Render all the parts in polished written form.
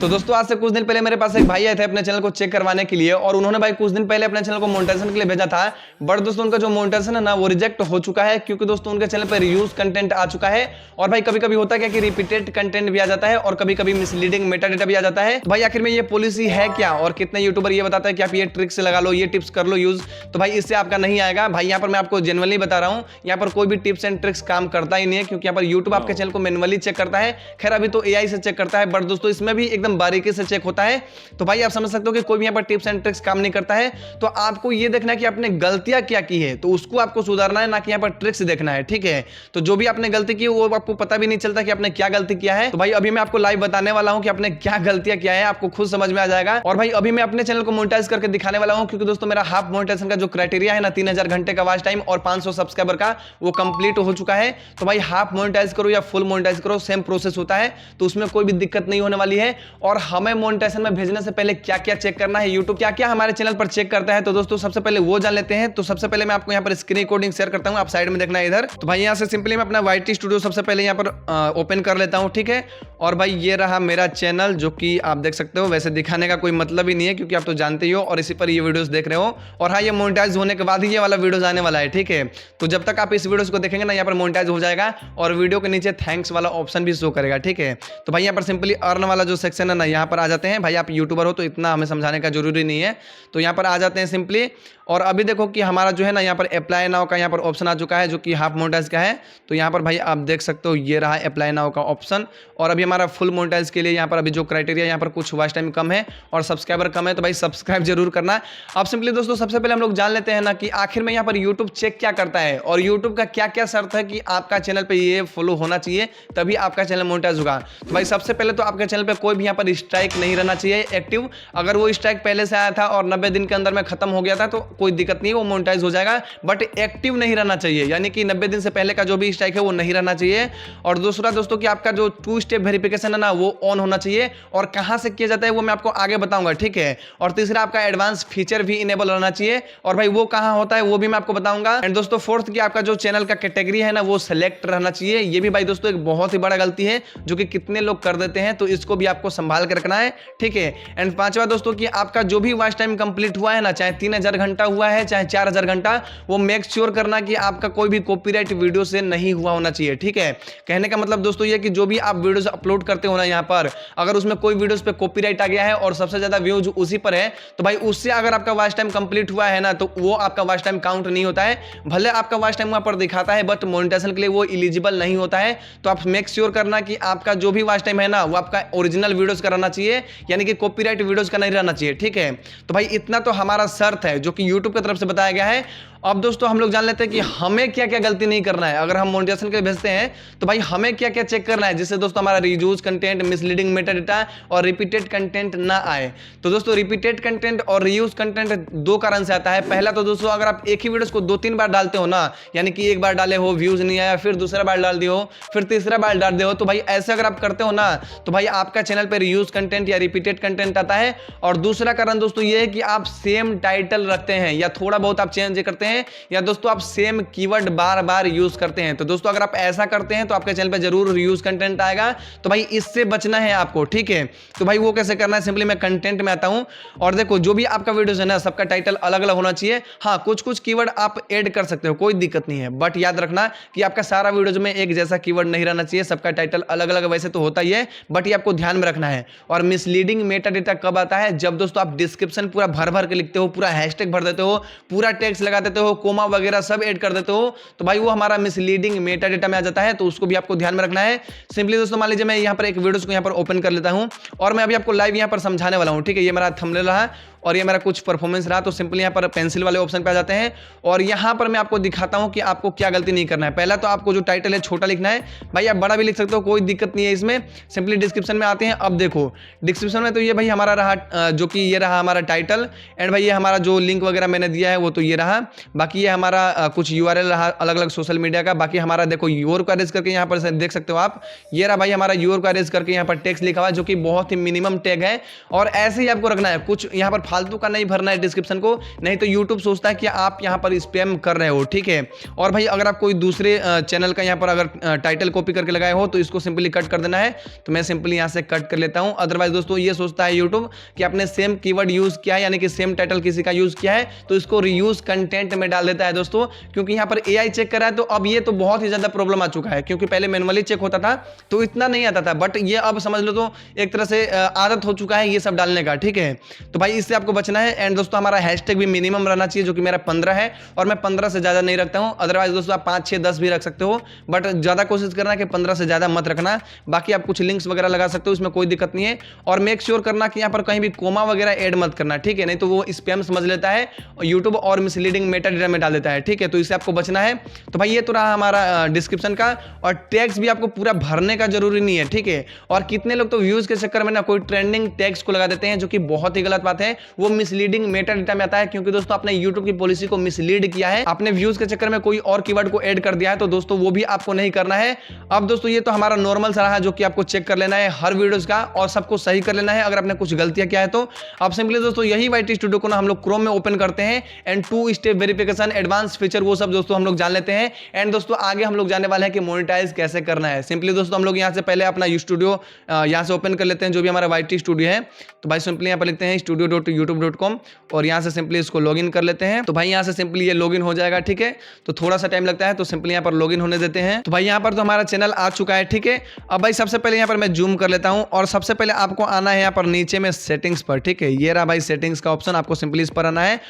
तो दोस्तों आज से कुछ दिन पहले मेरे पास एक भाई आए थे अपने चैनल को चेक करवाने के लिए और उन्होंने भाई कुछ दिन पहले अपने चैनल को मोनेटाइजेशन के लिए भेजा था। बट दोस्तों उनका जो मोनेटाइजेशन है ना वो रिजेक्ट हो चुका है क्योंकि दोस्तों उनके चैनल पर रीयूज कंटेंट आ चुका है। और भाई कभी कभी होता है क्या कि रिपीटेड कंटेंट भी आ जाता है और कभी कभी मिसलीडिंग मेटा डेटा भी आ जाता है। तो भाई आखिर में ये पॉलिसी है क्या और कितने यूट्यूबर ये बताता है कि आप ये ट्रिक्स लगा लो, ये टिप्स कर लो यूज, तो भाई इससे आपका नहीं आएगा। भाई यहाँ पर मैं आपको जेन्युइनली बता रहा हूँ, यहाँ पर कोई भी टिप्स एंड ट्रिक्स काम करता ही नहीं है क्योंकि यहाँ पर यूट्यूब आपके चैनल को मैनुअली चेक करता है। खैर अभी तो एआई से चेक करता है, बट दोस्तों इसमें भी एकदम बारीकी से चेक होता है। तो भाई आप समझ सकते हो कि कोई भी यहाँ पर टिप्स एंड ट्रिक्स काम नहीं करता है। तो आपको ये देखना है कि आपने गलतियां क्या की है, तो उसको आपको सुधारना है, ना कि यहाँ पर ट्रिक्स देखना है। ठीक है, तो जो भी आपने गलती की वो आपको पता भी नहीं चलता कि आपने क्या गलती किया है। तो भाई अभी मैं आपको लाइव बताने वाला हूं कि आपने क्या गलतियां किया है, आपको खुद समझ में आ जाएगा। और भाई अभी मैं अपने चैनल को मोनेटाइज करके दिखाने वाला हूं क्योंकि दोस्तों मेरा हाफ मोनेटाइजेशन का जो क्राइटेरिया है ना 3000 घंटे का वॉच टाइम और 500 सब्सक्राइबर का, वो कंप्लीट हो चुका है। तो भाई हाफ मोनेटाइज करो या फुल मोनेटाइज करो, सेम प्रोसेस होता है, तो उसमें कोई भी दिक्कत नहीं होने वाली है। और हमें मोनेटाइजेशन में भेजने से पहले क्या क्या चेक करना है, यूट्यूब क्या क्या हमारे चैनल पर चेक करता है, तो दोस्तों सबसे पहले वो जान लेते हैं। तो सबसे पहले मैं आपको यहाँ पर स्क्रीन रिकॉर्डिंग शेयर करता हूँ, आप साइड में देखना है इधर। तो भाई यहाँ से सिंपली मैं अपना YT स्टूडियो सबसे पहले यहाँ पर ओपन कर लेता हूँ। ठीक है, और भाई ये रहा मेरा चैनल जो कि आप देख सकते हो। वैसे दिखाने का कोई मतलब ही नहीं है क्योंकि आप तो जानते ही हो और इसी पर ये वीडियोस देख रहे हो। और हाँ, ये मोनेटाइज होने के बाद ही ये वाला वीडियोस आने वाला है। ठीक है, तो जब तक आप इस वीडियोस को देखेंगे ना, यहाँ पर मोनेटाइज हो जाएगा और वीडियो के नीचे थैंक्स वाला ऑप्शन भी शो करेगा। ठीक है, तो भाई यहाँ पर सिंपली अर्न वाला जो सेक्शन है ना, यहाँ पर आ जाते हैं। भाई आप यूट्यूबर हो तो इतना हमें समझाने का जरूरी नहीं है, तो यहाँ पर आ जाते हैं सिंपली। और अभी देखो कि हमारा जो है ना यहाँ पर अप्लाई नाउ का यहाँ पर ऑप्शन आ चुका है जो कि हाफ मोनेटाइज का है। तो यहाँ पर भाई आप देख सकते हो ये रहा अप्लाई नाउ का ऑप्शन। और अभी हमारा फुल मोनेटाइज के लिए यहाँ पर अभी जो क्राइटेरिया, यहाँ पर कुछ वॉच टाइम कम है और सब्सक्राइबर कम है, तो भाई सब्सक्राइब जरूर करना। अब सिंपली दोस्तों सबसे पहले हम लोग जान लेते हैं ना कि आखिर में यहाँ पर यूट्यूब चेक क्या करता है और यूट्यूब का क्या क्या शर्त है कि आपका चैनल पर ये फॉलो होना चाहिए तभी आपका चैनल मोनेटाइज होगा। तो भाई सबसे पहले तो आपके चैनल पर कोई भी यहाँ पर स्ट्राइक नहीं रहना चाहिए एक्टिव। अगर वो स्ट्राइक पहले से आया था और 90 दिन के अंदर में खत्म हो गया था तो कोई दिक्कत नहीं है, वो मोनेटाइज हो जाएगा। बट एक्टिव नहीं रहना चाहिए, यानी कि 90 दिन से पहले का जो भी स्ट्राइक है वो नहीं रहना चाहिए। और दूसरा दोस्तों कि आपका जो 2 स्टेप वेरिफिकेशन है ना वो ऑन होना चाहिए, और कहां से किया जाता है वो मैं आपको आगे बताऊंगा। ठीक है, और तीसरा आपका एडवांस फीचर भी इनेबल रहना चाहिए, और भाई वो कहां होता है वो भी मैं आपको बताऊंगा। एंड दोस्तों फोर्थ कि आपका जो चैनल का कैटेगरी है ना वो सिलेक्ट रहना चाहिए। ये भी भाई दोस्तों एक बहुत ही बड़ा गलती है जो कि कितने लोग कर देते हैं, तो इसको भी आपको संभाल कर रखना है। ठीक है, एंड पांचवा दोस्तों कि आपका जो भी वॉच टाइम कंप्लीट हुआ है ना, चाहे 3000 घंटा हुआ है चाहे 4000 घंटा, वो मेक श्योर करना कि आपका कोई भी कॉपीराइट वीडियो से नहीं हुआ होना चाहिए। ठीक है, कहने का मतलब दोस्तों ये कि जो भी आप वीडियोस अपलोड करते हो ना यहाँ पर, अगर उसमें कोई वीडियोस पे कॉपीराइट आ गया है और सबसे ज्यादा व्यूज उसी पर है, तो भाई उससे अगर आपका वॉच टाइम कंप्लीट हुआ है ना तो वो आपका वॉच टाइम काउंट नहीं होता है। भले आपका वॉच टाइम वहां पर दिखाता है बट मोनेटाइजेशन के लिए वो एलिजिबल नहीं होता है। तो आप मेक श्योर करना कि आपका जो भी वॉच टाइम है ना वो आपका ओरिजिनल वीडियोस का रहना चाहिए, यानी कि कॉपीराइट वीडियोस का नहीं रहना चाहिए। ठीक है, तो भाई इतना तो हमारा शर्त है जो कि यूट्यूब की तरफ से बताया गया है। अब दोस्तों हम लोग जान लेते हैं कि हमें क्या क्या गलती नहीं करना है। अगर हम मोनेटाइजेशन के लिए भेजते हैं तो भाई हमें क्या क्या चेक करना है जिससे दोस्तों हमारा reuse content, misleading Meta data और रिपीटेड कंटेंट ना आए। तो दोस्तों रिपीटेड कंटेंट और रीयूज कंटेंट 2 कारण से आता है। पहला तो दोस्तों अगर आप एक ही वीडियो को 2-3 बार डालते हो ना, यानी कि एक बार डाले हो व्यूज नहीं आया, फिर दूसरा बार डाल दिए हो, फिर तीसरा बार डाल दिए हो, तो भाई ऐसे अगर आप करते हो ना तो भाई आपका चैनल पर रीयूज कंटेंट या रिपीटेड कंटेंट आता है। और दूसरा कारण दोस्तों ये है कि आप सेम टाइटल रखते हैं या थोड़ा बहुत आप चेंज करते हैं, या दोस्तों आप सेम कीवर्ड बार बार यूज करते हैं। तो दोस्तों अगर आप ऐसा करते हैं तो आपके चैनल पे जरूर रीयूज कंटेंट आएगा, तो भाई इससे बचना है आपको। ठीक है, तो भाई वो कैसे करना है, सिंपली मैं कंटेंट में आता हूं और देखो जो भी आपका वीडियो है ना सबका टाइटल अलग अलग होना चाहिए। हाँ, कुछ कुछ कीवर्ड आप ऐड कर सकते हो, कोई दिक्कत नहीं है, बट याद रखना कि आपका सारा वीडियो में एक जैसा कीवर्ड नहीं रहना चाहिए, सबका टाइटल अलग अलग वैसे तो होता ही है, बट ये आपको ध्यान में रखना है। और मिसलीडिंग मेटा डेटा कब आता है, जब दोस्तों आप डिस्क्रिप्शन पूरा भर भर के लिखते हो, पूरा हैशटैग भर देते हो, पूरा टेक्स्ट लगा देते हो, कोमा वगैरह सब ऐड कर देते हो, तो भाई वो हमारा मिसलीडिंग मेटा डेटा में आ जाता है। तो उसको भी आपको ध्यान में रखना है। सिंपली दोस्तों मान लीजिए मैं यहाँ पर एक वीडियो को यहाँ पर ओपन कर लेता हूँ और मैं अभी आपको लाइव यहाँ पर समझाने वाला हूँ। ठीक है, ये मेरा थंबनेल रहा और ये मेरा कुछ परफॉर्मेंस रहा। तो सिंपली यहाँ पर पेंसिल वाले ऑप्शन पे आ जाते हैं और यहाँ पर मैं आपको दिखाता हूँ कि आपको क्या गलती नहीं करना है। पहला तो आपको जो टाइटल है छोटा लिखना है, भाई आप बड़ा भी लिख सकते हो, कोई दिक्कत नहीं है इसमें। सिंपली डिस्क्रिप्शन में आते हैं। अब देखो डिस्क्रिप्शन में तो ये भाई हमारा रहा जो कि ये रहा हमारा टाइटल, एंड भाई ये हमारा जो लिंक वगैरह मैंने दिया है वो तो ये रहा। बाकी ये हमारा कुछ URL रहा अलग अलग सोशल मीडिया का। बाकी हमारा देखो योर को अरेज करके यहाँ पर देख सकते हो आप, ये रहा भाई हमारा योर को अरेज करके यहाँ पर टेक्स्ट लिखा हुआ है जो कि बहुत ही मिनिमम टैग है। और ऐसे ही आपको रखना है, कुछ यहाँ पर फालतू का नहीं भरना है डिस्क्रिप्शन को, नहीं तो यूट्यूब सोचता है कि आप यहाँ पर स्पैम कर रहे हो, ठीक है। और भाई अगर आप कोई दूसरे चैनल का यहाँ पर अगर टाइटल कॉपी करके लगाए हो तो इसको सिंपली कट कर देना है। तो मैं सिंपली यहाँ से कट कर लेता हूँ। अदरवाइज दोस्तों ये सोचता है यूट्यूब कि आपने सेम कीवर्ड यूज किया है, यानी कि सेम टाइटल किसी का यूज किया है, तो इसको रीयूज कंटेंट में डाल देता है दोस्तों। क्योंकि यहाँ पर एआई चेक कर रहा है, तो अब ये तो बहुत ही ज्यादा प्रॉब्लम आ चुका है, क्योंकि पहले मैनुअली चेक होता था तो इतना नहीं आता था, बट ये अब समझ लो तो एक तरह से आदत हो चुका है ये सब डालने का, ठीक है। तो भाई इससे आपको बचना है। एंड दोस्तों हमारा हैशटैग भी मिनिमम रहना चाहिए, जो कि मेरा 15 है और मैं 15 से ज्यादा नहीं रखता हूं। अदरवाइज दोस्तों आप 5, 6, 10 भी रख सकते हो, बट ज्यादा कोशिश करना कि 15 से ज्यादा मत रखना। बाकी आप कुछ लिंक्स वगैरह लगा सकते हो, इसमें कोई दिक्कत नहीं है। और मेक श्योर करना कि यहाँ पर कहीं भी कोमा वगैरह ऐड मत करना, ठीक है, नहीं तो वो स्पैम समझ लेता है यूट्यूब और मिसलीडिंग मेटा डेटा में डाल देता है, ठीक है। तो इससे आपको बचना है। तो भाई ये तो रहा हमारा डिस्क्रिप्शन का। और टैग्स भी आपको पूरा भरने का जरूरी नहीं है, ठीक है। और कितने लोग तो व्यूज के चक्कर में ना कोई ट्रेंडिंग टैग्स को लगा देते हैं, जो कि बहुत ही गलत बात है। वो मिसलीडिंग मेटा डेटा में आता है, क्योंकि दोस्तों आपने यूट्यूब की पॉलिसी को मिसलीड किया है, आपने व्यूज के चक्कर में कोई और कीवर्ड को ऐड कर दिया है, तो दोस्तों वो भी आपको नहीं करना है। अब दोस्तों ये तो हमारा नॉर्मल सा रहा, जो कि आपको चेक कर लेना है हर वीडियोस का और सबको सही कर लेना है अगर आपने कुछ गलतियां किया है तो। अब सिंपली दोस्तों यही YT स्टूडियो को ना हम लोग क्रोम में ओपन करते हैं and 2 step verification, advance feature, वो सब दोस्तों हम लोग जान लेते हैं। एंड दोस्तों आगे हम लोग जाने वाले हैं कि मोनेटाइज कैसे करना है। सिंपली दोस्तों हम लोग यहाँ से पहले अपना स्टूडियो यहाँ से ओपन कर लेते हैं, जो भी हमारा YT स्टूडियो है। तो भाई सिंपली यहाँ पर लिखते हैं studio.youtube.com और यहाँ से सिंपली इसको लॉगिन कर लेते हैं। तो भाई यहाँ से सिंपली ये लॉगिन हो जाएगा, ठीक है। तो थोड़ा सा टाइम लगता है, तो सिंपली यहाँ पर लॉगिन होने देते हैं। तो भाई यहाँ पर तो हमारा चैनल आ चुका है, ठीक है। अब भाई सबसे पहले यहाँ पर मैं जूम कर लेता हूँ और सबसे पहले आपको आना है यहाँ पर नीचे में सेटिंग्स पर, ठीक है। ये रहा भाई सेटिंग्स का ऑप्शन, आपको सिंपली इस पर आना है।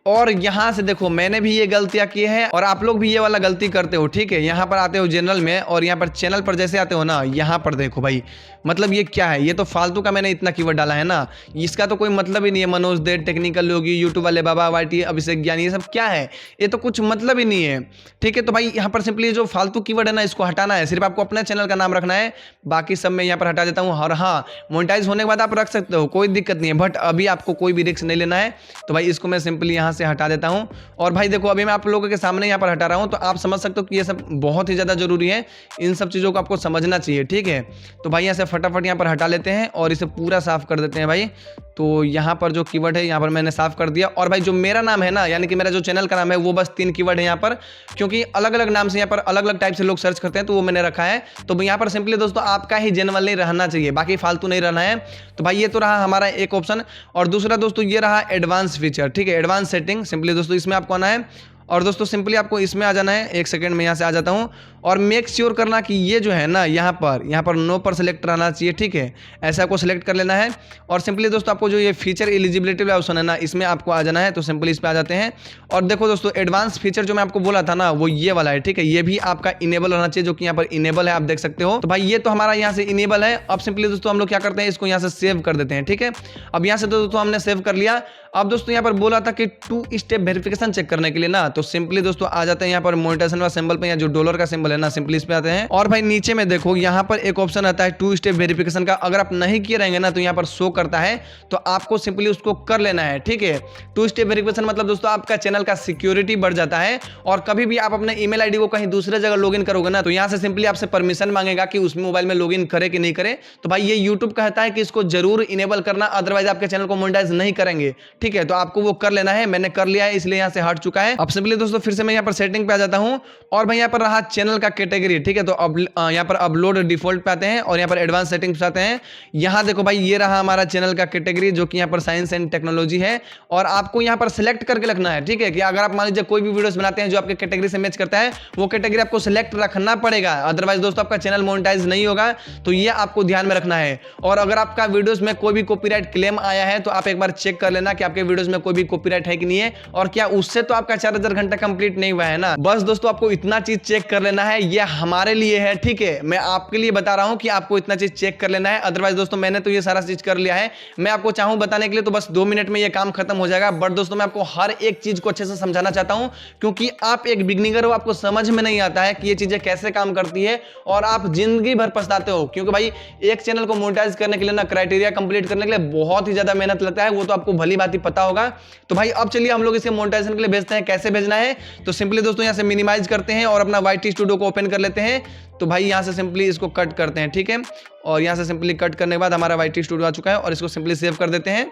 और यहां से देखो मैंने भी ये गलतियां की है और आप लोग भी ये वाला गलती करते हो, ठीक है। यहां पर आते हो जनरल में और यहां पर चैनल पर जैसे आते हो ना, यहां पर देखो भाई, मतलब ये क्या है, ये तो फालतू का मैंने इतना कीवर्ड डाला है ना, इसका तो कोई मतलब ही नहीं है। मनोज दे, टेक्निकल योगी, यूट्यूब वाले बाबा, YT अभिषेक ज्ञानी, ये सब क्या है, ये तो कुछ मतलब ही नहीं है, ठीक है। तो भाई यहाँ पर सिंपली जो फालतू कीवर्ड है ना, इसको हटाना है। सिर्फ आपको अपने चैनल का नाम रखना है, बाकी सब मैं यहाँ पर हटा देता हूँ। और हाँ, मोनेटाइज होने के बाद आप रख सकते हो, कोई दिक्कत नहीं है, बट अभी आपको कोई भी रिस्क नहीं लेना है। तो भाई इसको मैं सिंपली यहाँ से हटा देता हूँ। और भाई देखो अभी मैं आप लोगों के सामने यहाँ पर हटा रहा हूँ, तो आप समझ सकते हो कि ये सब बहुत ही ज़्यादा जरूरी है, इन सब चीज़ों को आपको समझना चाहिए, ठीक है। तो भाई यहाँ से फटाफट यहाँ पर हटा लेते हैं और इसे पूरा साफ कर देते हैं भाई। तो यहाँ पर जो कीवर्ड है यहाँ पर मैंने साफ कर दिया। और भाई जो मेरा नाम है ना, यानी कि मेरा जो चैनल का नाम है, वो बस 3 कीवर्ड है यहाँ पर, क्योंकि अलग अलग नाम से यहाँ पर अलग अलग टाइप से लोग सर्च करते हैं, तो वो मैंने रखा है। तो यहाँ पर सिंपली दोस्तों आपका ही जेन्युइनली रहना चाहिए, बाकी फालतू नहीं रहना है। तो भाई ये तो रहा हमारा एक ऑप्शन। और दूसरा दोस्तों ये रहा एडवांस फीचर, ठीक है, एडवांस सेटिंग। सिंपली दोस्तों इसमें आपको आना है और दोस्तों सिंपली आपको इसमें आ जाना है। एक सेकंड में यहाँ से आ जाता हूँ। और मेक श्योर करना कि ये जो है ना, यहाँ पर नो पर सेलेक्ट रहना चाहिए, ठीक है। ऐसा आपको सेलेक्ट कर लेना है। और सिंपली दोस्तों आपको जो ये फीचर एलिजिबिलिटी वाला ऑप्शन है ना, इसमें आपको आ जाना है। तो सिंपली इस पर आ जाते हैं। और देखो दोस्तों एडवांस फीचर जो मैं आपको बोला था ना, वो ये वाला है, ठीक है। ये भी आपका इनेबल रहना चाहिए, जो कि यहाँ पर इनेबल है, आप देख सकते हो। तो भाई ये तो हमारा यहाँ से इनेबल है। अब सिंपली दोस्तों हम लोग क्या करते हैं, इसको यहाँ से सेव कर देते हैं, ठीक है। अब यहाँ से दोस्तों हमने सेव कर लिया। अब दोस्तों यहाँ पर बोला था कि 2 स्टेप वेरिफिकेशन चेक करने के लिए ना, तो सिंपली दोस्तों आ जाते हैं यहाँ पर मोनेटाइजेशन वाला सिंबल पे, या जो डॉलर का सिंबल है ना, सिंपली इस पे आते हैं। और भाई नीचे में देखो यहाँ पर एक ऑप्शन आता है 2 स्टेप वेरिफिकेशन का। अगर आप नहीं किए रहेंगे ना, तो यहाँ पर शो करता है, तो आपको सिंपली उसको कर लेना है, ठीक है। 2 स्टेप वेरिफिकेशन मतलब दोस्तों आपका चैनल का सिक्योरिटी बढ़ जाता है। और कभी भी आप अपने ईमेल आईडी को कहीं दूसरे जगह लॉगिन करोगे ना, तो यहाँ से सिंपली आपसे परमिशन मांगेगा कि उसमें मोबाइल में लॉगिन करे कि नहीं करे। तो भाई ये यूट्यूब कहता है कि इसको जरूर इनेबल करना, अदरवाइज आपके चैनल को मोनेटाइज नहीं करेंगे, ठीक है। तो आपको वो कर लेना है। मैंने कर लिया है, इसलिए यहाँ से हट चुका है। अब सिंपली दोस्तों फिर से मैं यहाँ पर सेटिंग पे आ जाता हूँ। और भाई यहाँ पर रहा चैनल का कैटेगरी, ठीक है। तो अब यहाँ पर अपलोड डिफॉल्ट पे आते हैं और यहाँ पर एडवांस सेटिंग्स पे आते हैं। यहाँ देखो भाई ये रहा हमारा चैनल का कैटेगरी, जो कि यहाँ पर साइंस एंड टेक्नोलॉजी है। और आपको यहाँ पर सिलेक्ट करके रखना है, ठीक है, कि अगर आप मान लीजिए कोई भी वीडियोस बनाते हैं जो आपके कैटेगरी से मैच करता है, वो कैटेगरी आपको सिलेक्ट रखना पड़ेगा, अदरवाइज दोस्तों आपका चैनल मोनेटाइज नहीं होगा। तो ये आपको ध्यान में रखना है। और अगर आपका वीडियोस में कोई भी कॉपीराइट क्लेम आया है, तो आप एक बार चेक कर लेना कि आपके वीडियोस में कोई भी कॉपीराइट है कि नहीं है, और क्या उससे तो आपका 4000 घंटा कंप्लीट नहीं हुआ है ना। बस दोस्तों आपको इतना चीज चेक कर लेना है, ये हमारे लिए है, ठीक है। मैं आपके लिए बता रहा हूं कि आपको इतना चीज चेक कर लेना है। अदरवाइज दोस्तों मैंने तो ये सारा चीज कर लिया है। मैं आपको चाहूं बताने के लिए तो बस 2 मिनट में ये काम खत्म हो जाएगा, बट दोस्तों मैं आपको हर एक चीज को अच्छे से समझाना चाहता हूं, क्योंकि आप एक बिगनिगर हो, आपको समझ में नहीं आता है कि ये चीजें कैसे काम करती है, और आप जिंदगी भर पछताते हो। क्योंकि भाई एक चैनल को मोनेटाइज करने के लिए ना, क्राइटेरिया कंप्लीट करने के लिए बहुत ही ज्यादा मेहनत लगता है, वो तो आपको भली बात ही पता होगा। तो भाई अब चलिए हम लोग इसे मोनेटाइजेशन के लिए भेजते हैं। कैसे भेजना है, तो सिंपली दोस्तों यहाँ से मिनिमाइज करते हैं और अपना YT स्टूडियो को ओपन कर लेते हैं। तो भाई यहाँ से सिंपली इसको कट करते हैं, ठीक है। और यहाँ से सिंपली कट करने के बाद हमारा YT स्टूडियो आ चुका है और इसको सिंपली सेव कर देते हैं।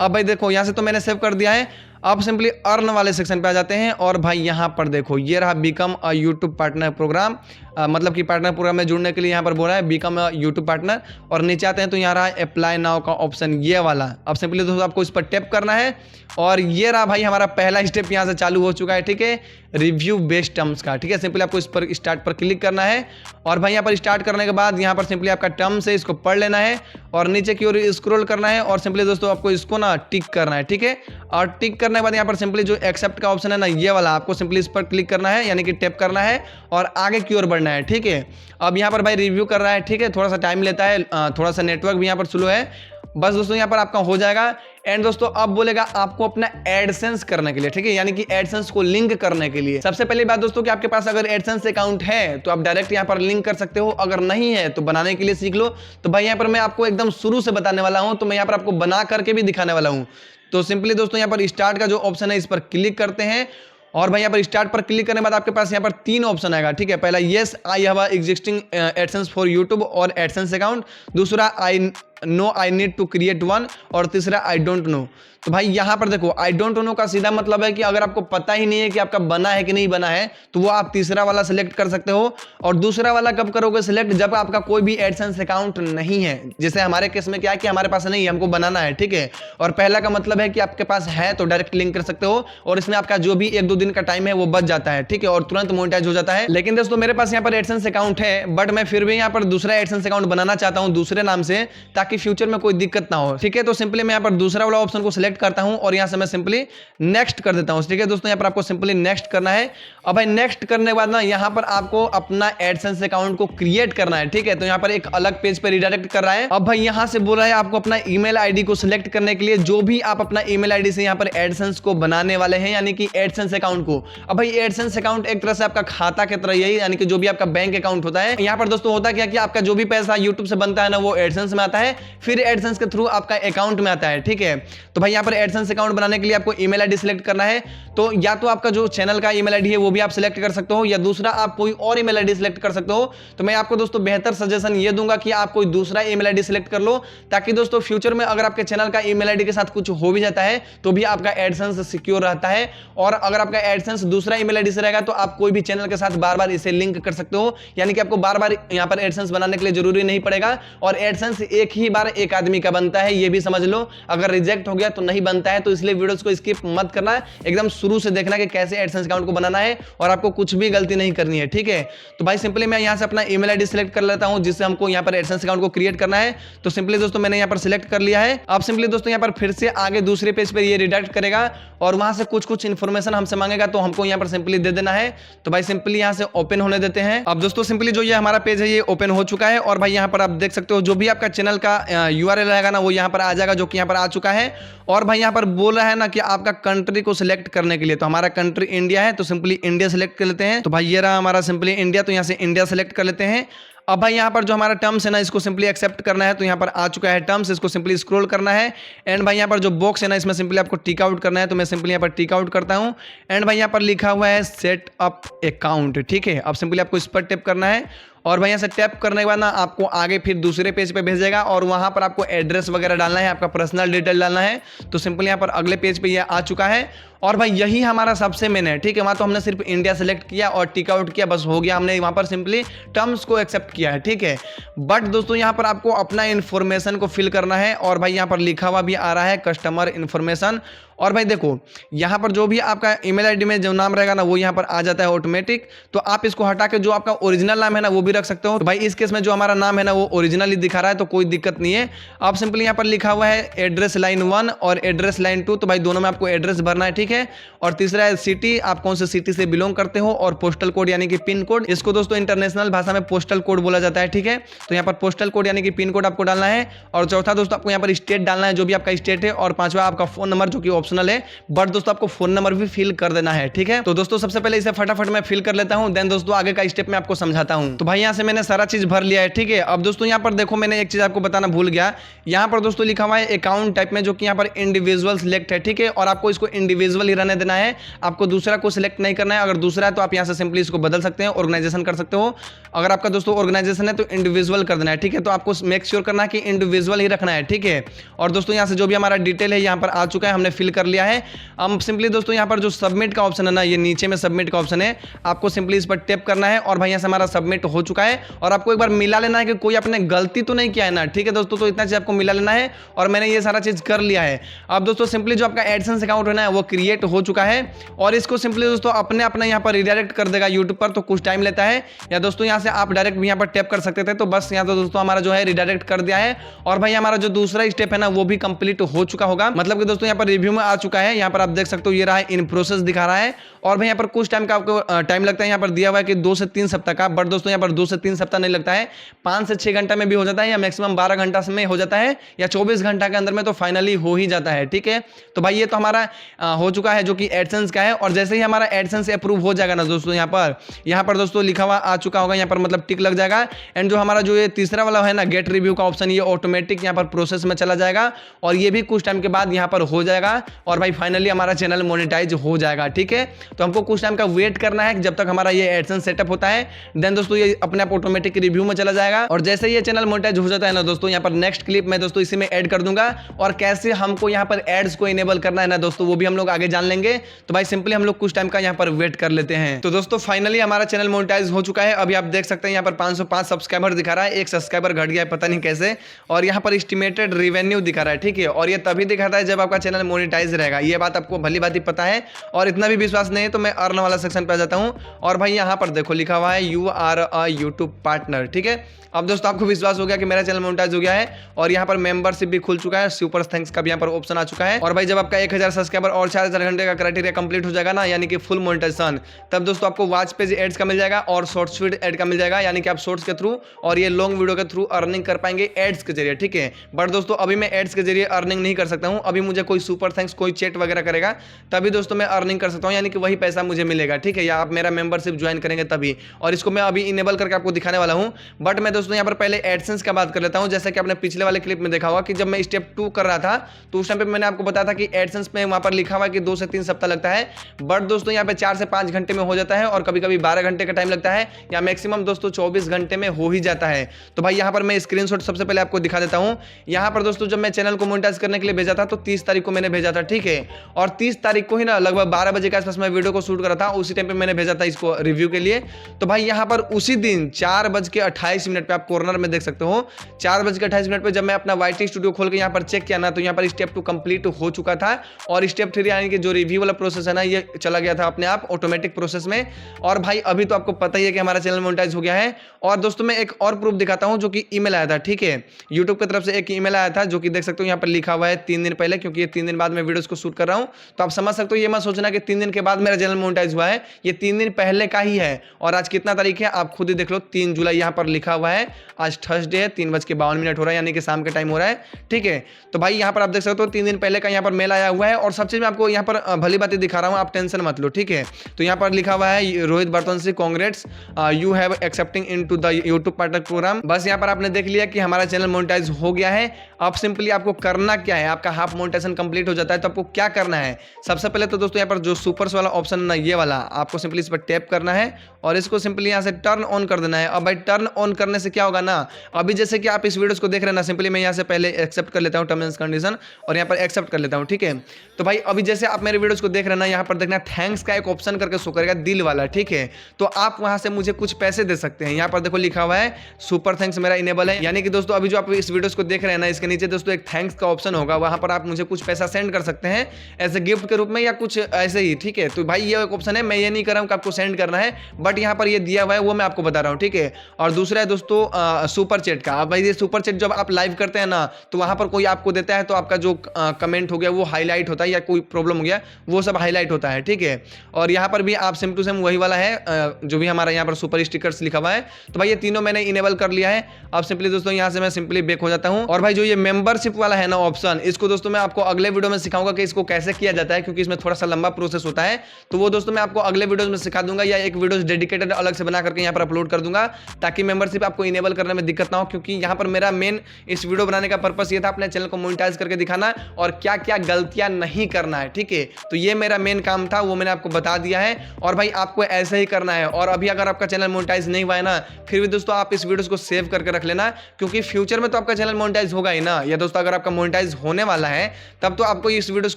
अब भाई देखो यहाँ से तो मैंने सेव कर दिया है। अब सिंपली अर्न वाले सेक्शन पे आ जाते हैं और भाई यहाँ पर देखो ये रहा become a YouTube partner programme, मतलब कि पार्टनर प्रोग्राम में जुड़ने के लिए यहाँ पर बोल रहा है बिकम अ यूट्यूब पार्टनर। और नीचे आते हैं तो यहाँ रहा अप्लाई नाउ का ऑप्शन ये वाला। अब सिंपली दोस्तों आपको इस पर टैप करना है और ये रहा भाई हमारा पहला स्टेप यहाँ से चालू हो चुका है, ठीक है, रिव्यू बेस्ड टर्म्स का, ठीक है। सिंपली आपको इस पर स्टार्ट पर क्लिक करना है और भाई यहाँ पर स्टार्ट करने के बाद यहाँ पर सिंपली आपका टर्म्स है, इसको पढ़ लेना है और नीचे की ओर स्क्रॉल करना है और सिंपली दोस्तों आपको इसको ना टिक करना है, ठीक है। और टिक करने के बाद यहाँ पर सिंपली जो एक्सेप्ट का ऑप्शन है ना ये वाला, आपको सिंपली इस पर क्लिक करना है, यानी कि टैप करना है और आगे की ओर बढ़ना है, ठीक है। अब यहाँ पर भाई रिव्यू कर रहा है, ठीक है, थोड़ा सा टाइम लेता है, थोड़ा सा नेटवर्क भी यहाँ पर स्लो है। बस दोस्तों यहाँ पर आपका हो जाएगा। एंड दोस्तों अब बोलेगा आपको अपना एडसेंस करने के लिए, ठीक है, यानी कि एडसेंस को लिंक करने के लिए सबसे पहली बात दोस्तों कि आपके पास अगर एडसेंस अकाउंट है तो आप डायरेक्ट यहाँ पर लिंक कर सकते हो, अगर नहीं है तो बनाने के लिए सीख लो। तो भाई यहाँ पर मैं आपको एकदम शुरू से बताने वाला हूँ, तो मैं यहाँ पर आपको बना करके भी दिखाने वाला हूँ। तो सिंपली दोस्तों यहाँ पर स्टार्ट का जो ऑप्शन है इस पर क्लिक करते हैं और भाई यहाँ पर स्टार्ट पर क्लिक करने के बाद आपके पास यहाँ पर 3 ऑप्शन आएगा, ठीक है। पहला yes I have existing AdSense for YouTube और एडसेंस अकाउंट, दूसरा I need to create one और तीसरा आई डोंट नो। तो भाई यहाँ पर देखो आई डोंट नो का सीधा मतलब है कि अगर आपको पता ही नहीं है कि आपका बना है कि नहीं बना है तो वो आप तीसरा वाला सिलेक्ट कर सकते हो। और दूसरा वाला कब करोगे सिलेक्ट, जब आपका कोई भी एडसेंस अकाउंट नहीं है। जैसे हमारे केस में क्या है कि हमारे पास नहीं है, हमको बनाना है, ठीक है। और पहला का मतलब है कि आपके पास है तो डायरेक्ट लिंक कर सकते हो और इसमें आपका जो भी 1-2 दिन का टाइम है वो बच जाता है, ठीक है, और तुरंत मोनेटाइज हो जाता है। लेकिन दोस्तों मेरे पास यहाँ पर एडसेंस अकाउंट है, बट मैं फिर भी यहाँ पर दूसरा एडसेंस अकाउंट बनाना चाहता हूँ दूसरे नाम से, ताकि फ्यूचर में कोई दिक्कत ना हो, ठीक है। तो सिंपली मैं यहाँ पर दूसरा वाला ऑप्शन को सिलेक्ट करता हूँ और यहाँ से मैं सिंपली नेक्स्ट कर देता हूँ, ठीक है दोस्तों। यहाँ पर आपको सिंपली नेक्स्ट करना है। अब भाई नेक्स्ट करने के बाद ना यहाँ पर आपको अपना एडसेंस अकाउंट को क्रिएट करना है, ठीक है। तो यहाँ पर एक अलग पेज पे रिडायरेक्ट कर रहा है। अब भाई यहाँ से बोल रहा है आपको अपना ईमेल आईडी को सिलेक्ट करने के लिए, जो भी आप अपना ईमेल आईडी से यहाँ पर एडसेंस को बनाने वाले हैं, यानी कि एडसेंस अकाउंट को। अब भाई एडसेंस अकाउंट एक तरह से आपका खाता की तरह यही, यानी कि जो भी आपका बैंक अकाउंट होता है। यहाँ पर दोस्तों होता क्या कि आपका जो भी पैसा यूट्यूब से बनता है ना वो एडसेंस में आता है, फिर एडसेंस के थ्रू आपका अकाउंट में आता है, ठीक है। तो भाई यहाँ पर एडसेंस अकाउंट बनाने के लिए आपको ईमेल आईडी सिलेक्ट करना है। तो या तो आपका जो चैनल का ईमेल आईडी है वो भी आप सिलेक्ट कर सकते हो, या दूसरा आप कोई और ईमेल आईडी सिलेक्ट कर सकते हो। तो मैं आपको दोस्तों बेहतर सजेशन ये दूंगा कि आप कोई दूसरा ईमेल आईडी सिलेक्ट कर लो, ताकि दोस्तों फ्यूचर में अगर आपके चैनल का ईमेल आईडी के साथ कुछ हो भी जाता है तो भी आपका एडसेंस सिक्योर रहता है। और अगर आपका एडसेंस दूसरा ईमेल आईडी से रहेगा तो आप कोई भी चैनल के साथ बार बार इसे लिंक कर सकते हो, यानी कि आपको बार बार यहाँ पर एडसेंस बनाने के लिए जरूरी नहीं पड़ेगा। और एडसेंस एक ही बार एक आदमी का बनता है, ये भी समझ लो। अगर रिजेक्ट हो गया तो नहीं बनता है, तो इसलिए वीडियोस को स्किप मत करना, एकदम शुरू से देखना कि कैसे एडसेंस अकाउंट को बनाना है और आपको कुछ भी गलती नहीं करनी है, ठीक है। तो भाई सिंपली मैं यहाँ से अपना ईमेल आईडी सिलेक्ट कर लेता हूँ जिससे हमको यहाँ पर एडसेंस अकाउंट को क्रिएट करना है। तो सिंपली दोस्तों मैंने यहाँ पर सिलेक्ट कर लिया है। अब सिंपली दोस्तों यहाँ पर फिर से आगे दूसरे पेज पर ये रिडायरेक्ट करेगा और वहां से कुछ इन्फॉर्मेशन हमसे मांगेगा, तो हमको यहाँ पर सिंपली दे देना है। तो भाई सिंपली यहाँ से ओपन होने देते हैं। अब दोस्तों सिंपली जो ये हमारा पेज है ये ओपन हो चुका है और भाई यहाँ पर आप देख सकते हो जो भी आपका चैनल का URL रहेगा ना वो यहाँ पर आ जाएगा, जो कि यहाँ पर आ चुका है। और भाई यहाँ पर बोल रहा है ना कि आपका कंट्री को सिलेक्ट करने के लिए, तो हमारा कंट्री इंडिया है, तो सिंपली इंडिया सिलेक्ट कर लेते हैं। तो भाई ये रहा हमारा सिंपली इंडिया, तो यहाँ से इंडिया सिलेक्ट कर लेते हैं। अब भाई यहाँ पर जो हमारा टर्म्स है ना इसको सिंपली एक्सेप्ट करना है, तो यहाँ पर आ चुका है टर्म्स, इसको सिंपली स्क्रॉल करना है। एंड भाई यहाँ पर जो बॉक्स है ना इसमें सिंपली आपको टिक आउट करना है, तो मैं सिंपली यहाँ पर टिक आउट करता हूँ। एंड भाई यहाँ पर लिखा हुआ है सेट अप अकाउंट, ठीक है। अब सिंपली आपको इस पर टैप करना है और भाई यहाँ से टैप करने के बाद ना आपको आगे फिर दूसरे पेज पे भेजेगा और वहाँ पर आपको एड्रेस वगैरह डालना है, आपका पर्सनल डिटेल डालना है। तो सिंपली यहाँ पर अगले पेज पे ये आ चुका है और भाई यही हमारा सबसे मेन है, ठीक है। वहाँ तो हमने सिर्फ इंडिया सेलेक्ट किया और टिक आउट किया, बस हो गया, हमने वहाँ पर सिंपली टर्म्स को एक्सेप्ट किया है, ठीक है। बट दोस्तों यहाँ पर आपको अपना इन्फॉर्मेशन को फिल करना है और भाई यहाँ पर लिखा हुआ भी आ रहा है कस्टमर इन्फॉर्मेशन। और भाई देखो यहाँ पर जो भी आपका ईमेल आईडी में जो नाम रहेगा ना वो यहाँ पर आ जाता है ऑटोमेटिक, तो आप इसको हटा के जो आपका ओरिजिनल नाम है ना वो भी रख सकते हो। तो भाई इस केस में जो हमारा नाम है ना वो ओरिजिनली दिखा रहा है, तो कोई दिक्कत नहीं है। आप सिंपली यहाँ पर लिखा हुआ है एड्रेस लाइन 1 और एड्रेस लाइन 2, तो भाई दोनों में आपको एड्रेस भरना है, ठीक है। और तीसरा है सिटी, आप कौन से सिटी से बिलोंग करते हो, और पोस्टल कोड यानी कि पिन कोड, इसको दोस्तों इंटरनेशनल भाषा में पोस्टल कोड बोला जाता है, ठीक है। तो यहाँ पर पोस्टल कोड यानी कि पिन कोड आपको डालना है। और चौथा दोस्तों आपको यहाँ पर स्टेट डालना है, जो भी आपका स्टेट है। और पांचवा आपका फोन नंबर जो कि ऑप्शनल है, बट दोस्तों आपको फोन नंबर भी फिल कर देना है, ठीक है। तो दोस्तों सबसे पहले इसे फटाफट मैं फिल कर लेता हूं, देन दोस्तों आगे का स्टेप मैं आपको समझाता हूं। तो भाई यहां से मैंने सारा चीज भर लिया है, ठीक है। अब दोस्तों यहां पर देखो मैंने एक चीज आपको बताना भूल गया, यहां पर दोस्तों लिखा हुआ है अकाउंट टाइप में, जो कि यहां पर इंडिविजुअल सिलेक्ट है, ठीक है। और आपको इसको इंडिविजुअल इंडिविजुअल ही रहने देना है, आपको दूसरा को सिलेक्ट नहीं करना है। अगर दूसरा है तो आप यहाँ से सिंपली इसको बदल सकते हैं, ऑर्गेनाइजेशन कर सकते हो। अगर आपका दोस्तों ऑर्गेनाइजेशन है तो इंडिविजुअल कर देना है, ठीक है। तो आपको मेक श्योर करना है कि इंडिविजुअल ही रखना है, ठीक है। और दोस्तों यहाँ से जो भी हमारा डिटेल है यहाँ पर आ चुका है, हमने फिल कर लिया है। हम सिंपली दोस्तों यहाँ पर जो सबमिट का ऑप्शन है ना, ये नीचे में सबमिट का ऑप्शन है, आपको सिंपली इस पर टैप करना है और भाई यहाँ से हमारा सबमिट हो चुका है। और आपको एक बार मिला लेना है कि कोई आपने गलती तो नहीं किया है ना, ठीक है दोस्तों। तो इतना चीज आपको मिला लेना है और मैंने ये सारा चीज कर लिया है। अब दोस्तों सिंपली जो आपका एडसेंस अकाउंट है ना वो क्रिएट हो चुका है और इसको सिंपली दोस्तों अपने अपना यहाँ पर रिडायरेक्ट कर देगा यूट्यूब पर, तो कुछ टाइम लेता है। या दोस्तों यहाँ से आप डायरेक्ट भी यहाँ पर टैप कर सकते थे, तो बस यहाँ तो दोस्तों हमारा जो है रिडायरेक्ट कर दिया है। और भाई हमारा जो दूसरा स्टेप है ना वो भी कंप्लीट हो चुका होगा, मतलब कि दोस्तों यहाँ पर रिव्यू में आ चुका है। यहाँ पर आप देख सकते हो ये रहा है, इन प्रोसेस दिखा रहा है। और भाई यहाँ पर कुछ टाइम का आपको टाइम लगता है, यहाँ पर दिया हुआ है कि 2 से 3 सप्ताह का, बट दोस्तों यहाँ पर 2 से 3 सप्ताह नहीं लगता है, 5 से 6 घंटा में भी हो जाता है, या मैक्सिमम 12 घंटा में हो जाता है, या 24 घंटा के अंदर में तो फाइनली हो ही जाता है, ठीक है। तो भाई ये तो हमारा हो चुका है जो कि एडसेंस का है। और जैसे ही हमारा एडसेंस अप्रूव हो जाएगा ना दोस्तों, यहाँ पर दोस्तों लिखा हुआ आ चुका होगा, यहाँ पर मतलब टिक लग जाएगा। एंड जो हमारा जो ये तीसरा वाला है ना गेट रिव्यू का ऑप्शन, ये ऑटोमेटिक यहाँ पर प्रोसेस में चला जाएगा और ये भी कुछ टाइम के बाद यहाँ पर हो जाएगा। और भाई फाइनली हमारा चैनल मोनेटाइज हो जाएगा, ठीक है। तो हमको कुछ टाइम का वेट करना है जब तक हमारा ये एडसेंस सेटअप होता है, देन दोस्तों ये अपने आप ऑटोमेटिक रिव्यू में चला जाएगा। और जैसे ये चैनल मोनेटाइज हो जाता है ना दोस्तों, यहाँ पर नेक्स्ट क्लिप मैं दोस्तों इसी में ऐड कर दूंगा और कैसे हमको यहाँ पर एड्स को इनेबल करना है ना दोस्तों, वो भी हम लोग आगे जान लेंगे। तो भाई सिंपली हम लोग कुछ टाइम का यहाँ पर वेट कर लेते हैं। तो दोस्तों फाइनली हमारा चैनल मोनेटाइज हो चुका है। अभी आप देख सकते हैं यहाँ पर 505 सब्सक्राइबर दिखा रहा है, एक सब्सक्राइबर घट गया है पता नहीं कैसे। और यहाँ पर एस्टिमेटेड रेवेन्यू दिखा रहा है, ठीक है। और ये तभी दिखाता है जब आपका चैनल मोनेटाइज रहेगा, ये बात आपको भली बात ही पता है। और इतना भी विश्वास नहीं है तो मैं अर्न वाला सेक्शन पे आ जाता हूँ और भाई यहाँ पर देखो लिखा हुआ है you are a YouTube partner, ठीक है। अब दोस्तों आपको विश्वास हो गया कि मेरा चैनल मोनेटाइज हो गया है और यहाँ पर मेंबरशिप भी खुल चुका है, सुपर थैंक्स का भी यहाँ पर ऑप्शन आ चुका है। और भाई जब आपका 1000 सब्सक्राइबर और 4000 घंटे का क्राइटेरिया कंप्लीट हो जाएगा ना, यानी कि फुल मोनेटाइजेशन, तब दोस्तों आपको वॉच पेज एड्स का मिल जाएगा और शॉर्ट्स फीड एड का मिल जाएगा, यानी कि आप शॉर्ट्स के थ्रू और ये लॉन्ग वीडियो के थ्रू अर्निंग कर पाएंगे एड्स के जरिए, ठीक है। बट दोस्तों अभी मैं एड्स के जरिए अर्निंग नहीं कर सकता हूँ, अभी मुझे कोई सुपर थैंक्स कोई चैट वगैरह करेगा तभी दोस्तों मैं अर्निंग कर सकता हूँ, यानी कि वही पैसा मुझे मिलेगा, ठीक है। या आप मेरा मेंबरशिप ज्वाइन करेंगे तभी, और इसको मैं अभी इनेबल करके आपको दिखाने वाला हूँ। बट मैं दोस्तों यहाँ पर पहले एडसेंस का बात कर लेता हूँ। जैसा कि आपने पिछले वाले क्लिप में देखा होगा कि जब मैं स्टेप 2 कर रहा था तो उस टाइम पे मैंने आपको बताया था कि एडसेंस में वहां पर लिखा हुआ कि 2 से 3 सप्ताह लगता है, बट दोस्तों यहाँ पे 4 से 5 घंटे में हो जाता है और कभी कभी 12 घंटे का टाइम लगता है, या मैक्सिमम दोस्तों 24 घंटे में हो ही जाता है। तो भाई यहाँ पर मैं स्क्रीनशॉट सबसे पहले आपको दिखा देता हूँ। यहाँ पर दोस्तों जब मैं चैनल को मोनेटाइज करने के लिए भेजा था तो 30 तारीख को मैंने भेजा था, ठीक है। और 30 तारीख को ही ना लगभग 12 बजे के आसपास मैं वीडियो को शूट करा था, उसी टाइम पे मैंने भेजा था इसको रिव्यू के लिए। तो भाई यहाँ पर उसी दिन 4:28 पे आप कॉर्नर में देख सकते हो, 4:28 पे जब मैं अपना YT स्टूडियो खोल के यहाँ पर चेक किया ना, तो यहाँ पर स्टेप 2 कंप्लीट हो चुका था और स्टेप 3 यानी कि जो रिव्यू वाला प्रोसेस है ना, ये चला गया था अपने आप ऑटोमेटिक प्रोसेस में। और भाई अभी तो आपको पता ही है कि हमारा चैनल मोनेटाइज हो गया है। और दोस्तों मैं एक और प्रूफ दिखाता हूँ, जो कि ईमेल आया था, ठीक है। यूट्यूब की तरफ से एक ईमेल आया था जो कि देख सकते हो यहाँ पर लिखा हुआ है 3 दिन पहले, क्योंकि ये 3 दिन बाद मैं वीडियोस को शूट कर रहा हूँ। तो आप समझ सकते हो, ये मत सोचना कि 3 दिन के बाद मेरा चैनल मोनेटाइज हुआ है, ये 3 दिन पहले का ही है। और आज कितना तारीख है आप खुद ही देख लो, 3 जुलाई यहाँ पर लिखा हुआ है। आज थर्सडे है, 3:52 हो रहा है, यानी कि शाम के टाइम हो रहा है, ठीक है। तो भाई यहाँ पर आप देख सकते हो 3 दिन पहले का यहाँ पर मेल आया हुआ है। और सब चीज मैं आपको यहाँ पर भली बातें दिखा रहा हूँ, आप टेंशन मत लो, ठीक है। तो यहाँ पर लिखा हुआ है रोहित बर्तनसी congrats, you have accepting into the YouTube partner program. बस यहाँ पर आपने देख लिया कि हमारा चैनल मोनेटाइज हो गया है। अब सिंपली आपको करना क्या है, आपका हाफ मोनेटाइजेशन कंप्लीट हो जाता है तो आपको क्या करना है। सबसे पहले तो दोस्तों यहाँ पर जो सुपर्स वाला ऑप्शन ना, ये वाला आपको सिंपली इस पर टैप करना है और इसको सिंपली यहाँ से टर्न ऑन कर देना है। अब भाई टर्न ऑन करने से क्या होगा ना, अभी जैसे कि आप इस वीडियोस को देख रहे हैं ना, सिंपली मैं यहाँ से पहले एक्सेप्ट कर लेता हूँ टर्म्स एंड कंडीशन और यहाँ पर एक्सेप्ट कर लेता हूँ, ठीक है। तो भाई अभी जैसे आप मेरे वीडियोस को देख रहे हैं ना, यहाँ पर देखना थैंक्स का एक ऑप्शन करके शो करेगा, दिल वाला, ठीक है। तो आप वहां से मुझे कुछ पैसे दे सकते हैं। यहाँ पर देखो लिखा हुआ है सुपर थैंक्स मेरा इनेबल है, यानी कि दोस्तों अभी जो आप इस वीडियोस को देख रहे हैं ना, इसके नीचे दोस्तों एक थैंक्स का ऑप्शन होगा, वहां पर आप मुझे कुछ पैसा सेंड कर सकते हैं एज ए गिफ्ट के रूप में या कुछ ऐसे ही, ठीक है। तो भाई ये एक ऑप्शन है, मैं ये नहीं कर रहा हूँ कि आपको सेंड करना है, बट यहाँ पर ये दिया हुआ है वो मैं आपको बता रहा हूँ, ठीक है। और दूसरा है दोस्तों सुपर चैट का। अब भाई ये सुपर चैट जब आप लाइव करते हैं ना, तो वहां पर कोई आपको देता है तो आपका जो कमेंट हो गया वो हाईलाइट होता है, या कोई प्रॉब्लम हो गया वो सब हाईलाइट होता है, ठीक है। और यहाँ पर भी आप सेम टू सेम वही वाला है जो भी हमारा यहाँ पर सुपर स्टिकर्स लिखा हुआ है। तो भाई ये तीनों मैंने इनेबल कर लिया है। अब सिंपली दोस्तों यहाँ से मैं सिंपली बैक हो जाता हूँ। और भाई जो ये मेंबरशिप वाला है ना ऑप्शन, इसको दोस्तों मैं आपको अगले वीडियो में सिखाऊंगा कि इसको कैसे किया जाता है, क्योंकि इसमें थोड़ा सा लंबा प्रोसेस होता है। तो वो दोस्तों मैं आपको अगले वीडियो में सिखा दूंगा, या एक वीडियो डेडिकेटेड अलग से बना करके यहाँ पर अपलोड कर दूंगा, ताकि मेंबरशिप आपको इनेबल करने में दिक्कत ना हो। क्योंकि यहाँ पर मेरा मेन इस वीडियो बनाने का पर्पस ये था अपने चैनल को मोनेटाइज करके दिखाना और क्या क्या गलतियां नहीं करना है, ठीक है। ठीक है। तो ये मेरा मेन काम था, वो मैंने आपको बता दिया है और भाई आपको ऐसे ही करना है। और अभी अगर आपका चैनल मोनेटाइज नहीं हुआ है ना, फिर भी दोस्तों आप इस वीडियो को सेव करके रख लेना, क्योंकि फ्यूचर में तो आपका चैनल मोनेटाइज होगा ही ना। या दोस्तों अगर आपका मोनेटाइज होने वाला है तब तो आपको इस वीडियो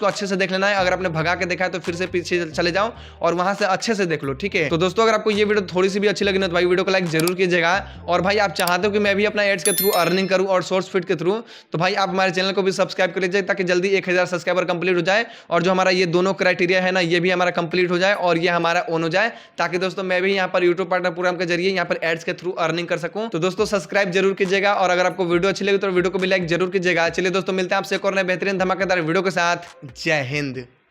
को अच्छे से देख लेना है। अगर आपने भगा के देखा है तो फिर से पीछे चले जाओ और वहां से अच्छे से देख लो, ठीक है। तो दोस्तों अगर आपको ये वीडियो थोड़ी सी भी अच्छी लगी ना तो भाई वीडियो को लाइक जरूर कीजिएगा। और भाई आप चाहते हो कि मैं भी अपना एड्स के थ्रू अर्निंग करूं और सोर्स फीड के थ्रू, तो भाई आप हमारे चैनल को भी सब्सक्राइब कर लीजिए ताकि जल्दी 1000 सब्सक्राइबर कंप्लीट हो जाए और जो हमारा ये दोनों क्राइटेरिया है ना ये भी हमारा कंप्लीट हो जाए और ये हमारा ऑन हो जाए, ताकि दोस्तों मैं भी यहाँ पर यूट्यूब पार्टनर प्रोग्राम के जरिए यहाँ पर एड्स के थ्रू अर्निंग कर सकूं। तो दोस्तों सब्सक्राइब जरूर कीजिएगा और अगर आपको वीडियो अच्छी लगी तो वीडियो को भी लाइक जरूर कीजिएगा। चलिए दोस्तों मिलते हैं आपसे एक और नए बेहतरीन धमाकेदार वीडियो के साथ। जय हिंद।